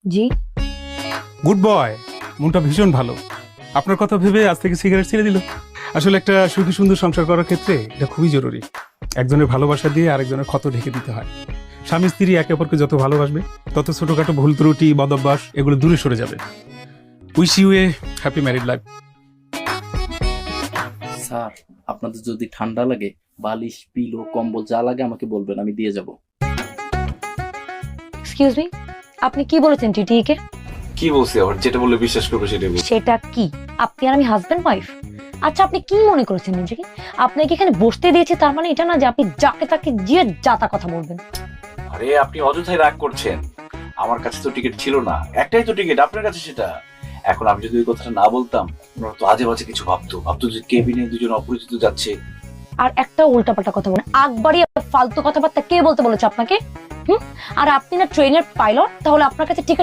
জি। Good boy, মনটা ভীষণ ভালো। আপনার কথা ভেবে আজ থেকে সিগারেট ছেড়ে দিল। আসলে একটা সুখী সুন্দর সংসার করার ক্ষেত্রে এটা খুবই জরুরি। একজনের ভালোবাসা দিয়ে আরেকজনের ক্ষত ঢেকে দিতে হয়। স্বামী স্ত্রী একে অপরকে যত ভালোবাসবে তত ছোটখাটো ভুল ত্রুটি বদভ্যাস এগুলো দূরে সরে যাবে। Wish you a happy married life. Sir, আপনাদের যদি ঠান্ডা লাগে, বালিশ, পিলো, কম্বল যা লাগে আমাকে বলবেন, আমি দিয়ে যাব। এক্সকিউজ মি, আপনি কি বলেছেন টিটিকে? কি বলছি আবার? যেটা বললে বিশ্বাস করবে সেটাই বলছি। সেটা কি? আপনি আর আমি হাজবেন্ড ওয়াইফ? আচ্ছা, আপনি কি মনে করেছেন নিজেকে? আপনাকে এখানে বসতে দিয়েছি তার মানে এটা না যে আপনি যাকে তাকে যে যা তা কথা বলবেন। আরে আপনি অযথাই রাগ করছেন। আমার কাছে তো টিকিট ছিল না, একটাই তো টিকিট, আপনার কাছে সেটা। এখন আমি যদি ওই কথাটা না বলতাম, ওরা তো আজে বাজে কিছু ভাবতো যে কেবিনে দুজন অপরিচিত যাচ্ছে। আর একটা উল্টাপাল্টা কথা বলেন, আকবারই ফালতু কথাবার্তা কে বলতে বলেছে আপনাকে? আর আপনি না ট্রেনের পাইলট, তাহলে আপনার কাছে টিকিট